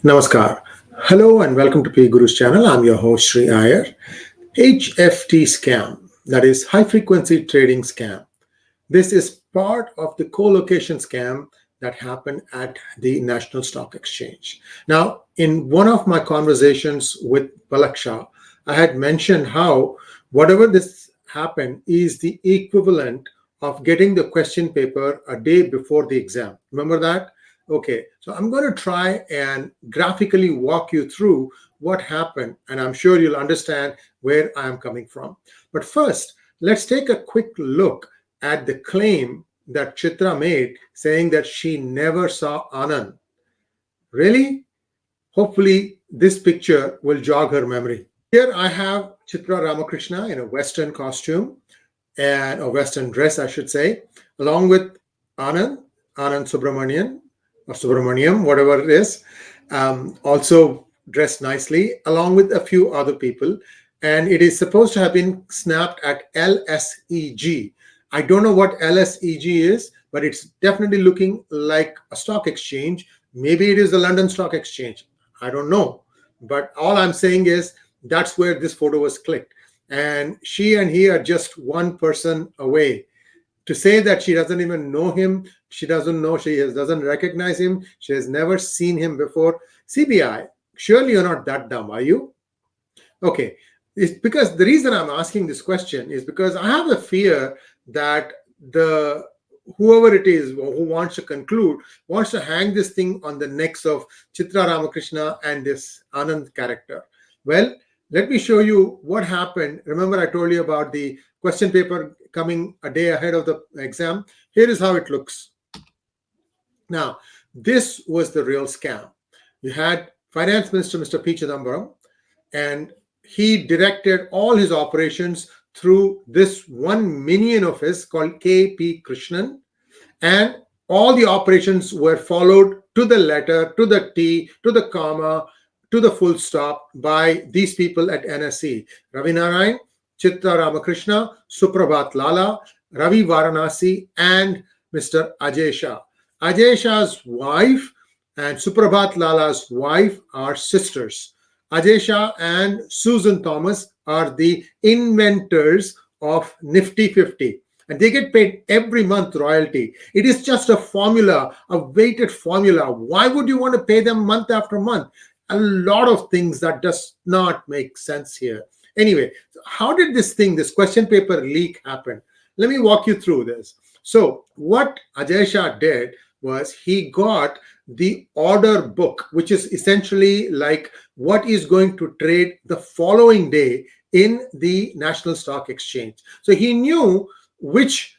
Namaskar. Hello and welcome to PGurus channel. I'm your host Sri Iyer. HFT scam, that is high frequency trading scam. This is part of the co-location scam that happened at the National Stock Exchange. Now, in one of my conversations with Palaksha, I had mentioned how whatever this happened is the equivalent of getting the question paper a day before the exam. Remember that? Okay, so I'm going to try and graphically walk you through what happened, and I'm sure you'll understand where I'm coming from. But first, let's take a quick look at the claim that Chitra made, saying that she never saw Anand. Really? Hopefully, this picture will jog her memory. Here I have Chitra Ramkrishna in a Western costume and a Western dress, I should say, along with Anand Subramanian, or Subramaniam, whatever it is, also dressed nicely, along with a few other people. And it is supposed to have been snapped at LSEG. I don't know what LSEG is, but it's definitely looking like a stock exchange. Maybe it is the London Stock Exchange. I don't know. But all I'm saying is that's where this photo was clicked. And she and he are just one person away. To say that she doesn't even know him, she doesn't recognize him, she has never seen him before. CBI, surely you're not that dumb, are you? Okay, it's because the reason I'm asking this question is because I have a fear that whoever it is who wants to conclude wants to hang this thing on the necks of Chitra Ramakrishna and this Anand character. Well, let me show you what happened. Remember, I told you about the question paper coming a day ahead of the exam. Here is how it looks. Now, this was the real scam. You had Finance Minister Mr. P. Chidambaram, and he directed all his operations through this one minion of his called K.P. Krishnan, and all the operations were followed to the letter, to the T, to the comma, to the full stop by these people at NSE. Ravi Narain, Chitra Ramkrishna, Suprabhat Lala, Ravi Varanasi, and Mr. Ajay Shah. Ajay Shah's wife and Suprabhat Lala's wife are sisters. Ajay Shah and Susan Thomas are the inventors of Nifty 50. And they get paid every month royalty. It is just a formula, a weighted formula. Why would you want to pay them month after month? A lot of things that does not make sense here. Anyway, how did this question paper leak happen? Let me walk you through this. So what Ajay Shah did was he got the order book, which is essentially like what is going to trade the following day in the National Stock Exchange. So he knew which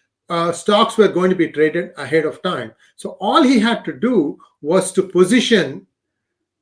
stocks were going to be traded ahead of time. So all he had to do was to position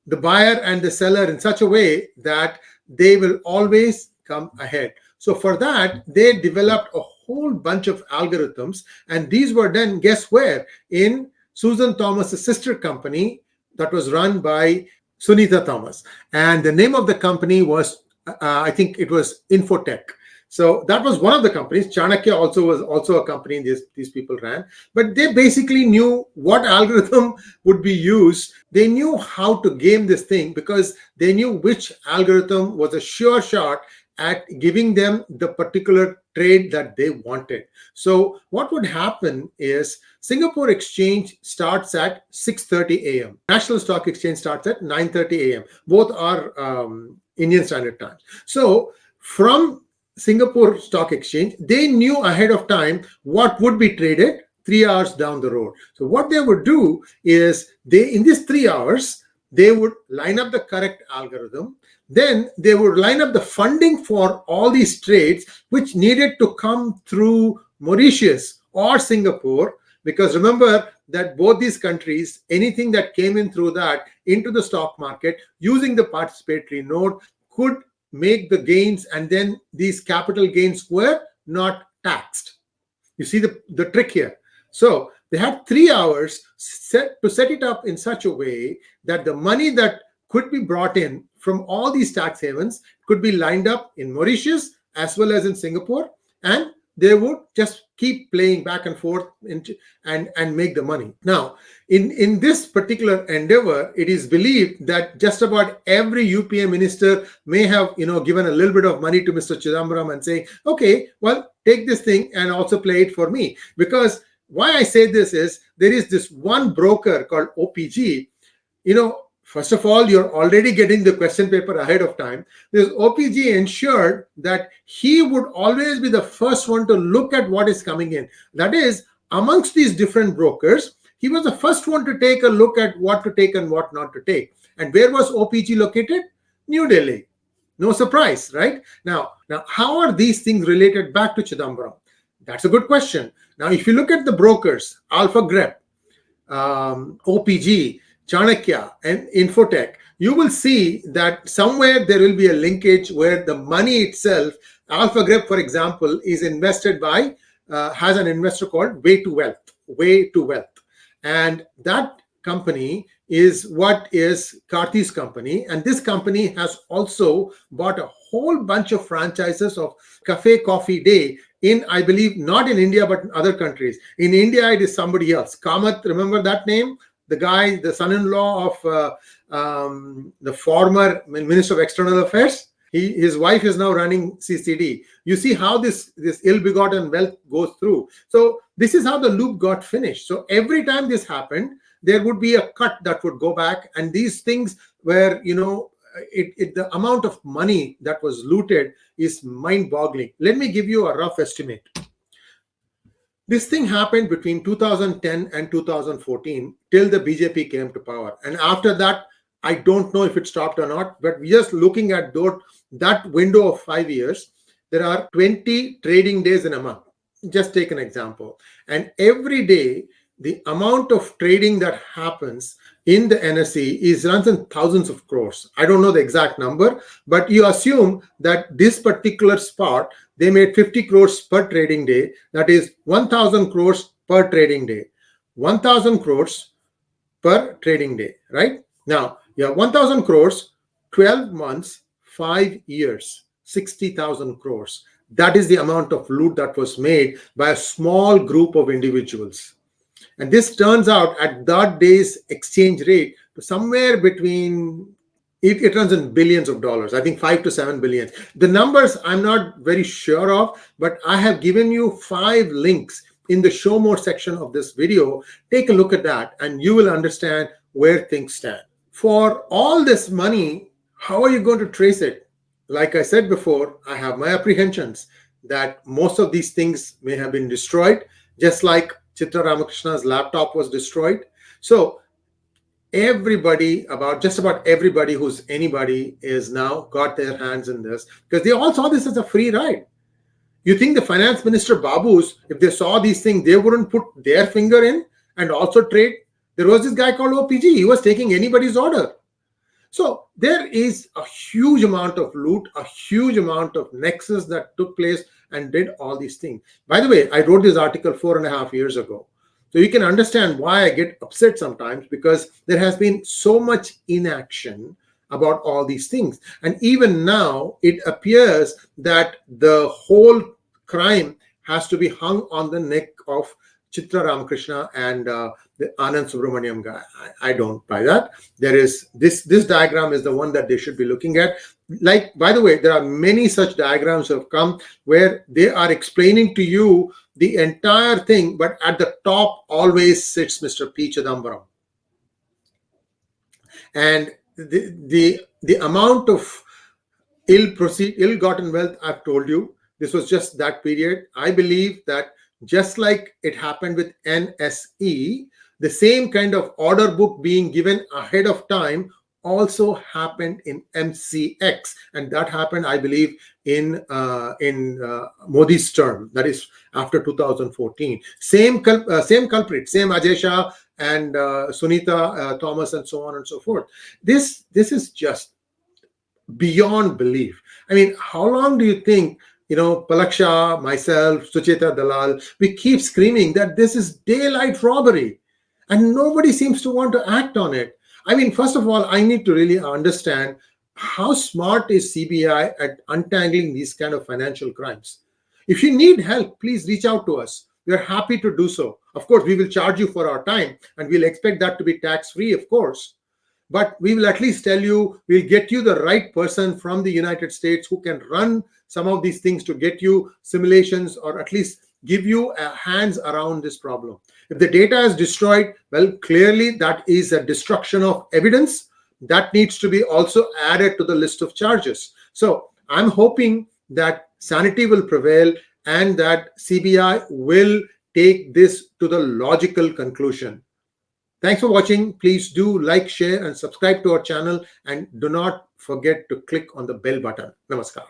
the buyer and the seller in such a way that they will always come ahead. So for that, they developed a whole bunch of algorithms, and these were done, guess where? In Susan Thomas's sister company that was run by Sunita Thomas. And the name of the company was, I think it was Infotech. So that was one of the companies. Chanakya was also a company these people ran. But they basically knew what algorithm would be used. They knew how to game this thing because they knew which algorithm was a sure shot at giving them the particular trade that they wanted. So what would happen is Singapore Exchange starts at 6:30 a.m. National Stock Exchange starts at 9:30 a.m. Both are Indian Standard Time. So from Singapore Stock Exchange, they knew ahead of time what would be traded 3 hours down the road. So what they would do is in these 3 hours, they would line up the correct algorithm. Then they would line up the funding for all these trades, which needed to come through Mauritius or Singapore, because remember that both these countries, anything that came in through that into the stock market using the participatory note could make the gains, and then these capital gains were not taxed. You see the trick here. So they had 3 hours to set it up in such a way that the money that could be brought in from all these tax havens could be lined up in Mauritius as well as in Singapore, and they would just keep playing back and forth and make the money. Now, in this particular endeavor, it is believed that just about every UPA minister may have given a little bit of money to Mr. Chidambaram and saying, okay, well, take this thing and also play it for me. Because why I say this is, there is this one broker called OPG. First of all, you're already getting the question paper ahead of time. This OPG ensured that he would always be the first one to look at what is coming in. That is, amongst these different brokers, he was the first one to take a look at what to take and what not to take. And where was OPG located? New Delhi. No surprise, right? Now, how are these things related back to Chidambaram? That's a good question. Now, if you look at the brokers, Alpha Grep, OPG, Chanakya, and Infotech, you will see that somewhere there will be a linkage where the money itself, Alpha Grep, for example, is invested by, has an investor called Way2Wealth. And that company is what is Karti's company. And this company has also bought a whole bunch of franchises of Cafe Coffee Day in, I believe, not in India, but in other countries. In India, it is somebody else. Kamath, remember that name? The guy, the son-in-law of the former Minister of External Affairs. His wife is now running CCD. You see how this ill-begotten wealth goes through. So this is how the loop got finished. So every time this happened, there would be a cut that would go back. And these things were, the amount of money that was looted is mind-boggling. Let me give you a rough estimate. This thing happened between 2010 and 2014 till the BJP came to power. And after that, I don't know if it stopped or not, but just looking at that window of 5 years, there are 20 trading days in a month. Just take an example. And every day, the amount of trading that happens in the NSE runs in thousands of crores. I don't know the exact number, but you assume that this particular spot, they made 50 crores per trading day. That is 1,000 crores per trading day. 1,000 crores per trading day, right? Now, you have 1,000 crores, 12 months, 5 years, 60,000 crores. That is the amount of loot that was made by a small group of individuals. And this turns out at that day's exchange rate to somewhere between, it runs in billions of dollars, I think 5 to 7 billion. The numbers I'm not very sure of, but I have given you 5 links in the show more section of this video. Take a look at that and you will understand where things stand. For all this money, how are you going to trace it? Like I said before, I have my apprehensions that most of these things may have been destroyed, just like Chitra Ramkrishna's laptop was destroyed. So everybody, just about everybody who's anybody is now got their hands in this because they all saw this as a free ride. You think the finance minister Babus, if they saw these things, they wouldn't put their finger in and also trade? There was this guy called OPG. He was taking anybody's order. So there is a huge amount of loot, a huge amount of nexus that took place and did all these things. By the way, I wrote this article 4.5 years ago. So you can understand why I get upset sometimes, because there has been so much inaction about all these things. And even now, it appears that the whole crime has to be hung on the neck of Chitra Ramkrishna and the Anand Subramaniam guy. I don't buy that. There is this diagram is the one that they should be looking at. Like, by the way, there are many such diagrams have come where they are explaining to you the entire thing, but at the top always sits Mr. P. Chidambaram. And the amount of ill-gotten wealth, I've told you, this was just that period. I believe that just like it happened with NSE, the same kind of order book being given ahead of time also happened in MCX, and that happened, I believe, in Modi's term, that is after 2014. Same culprit, same Ajay Shah and Sunita Thomas and so on and so forth. This is just beyond belief. I mean, how long do you think, Palak Shah, myself, Sucheta Dalal, we keep screaming that this is daylight robbery, and nobody seems to want to act on it. I mean, first of all, I need to really understand how smart is CBI at untangling these kind of financial crimes. If you need help, please reach out to us. We are happy to do so. Of course, we will charge you for our time, and we'll expect that to be tax-free, of course. But we will at least tell you, we'll get you the right person from the United States who can run some of these things to get you simulations, or at least give you hands around this problem. If the data is destroyed, well, clearly that is a destruction of evidence. That needs to be also added to the list of charges. So I'm hoping that sanity will prevail and that CBI will take this to the logical conclusion. Thanks for watching. Please do like, share, and subscribe to our channel. And do not forget to click on the bell button. Namaskar.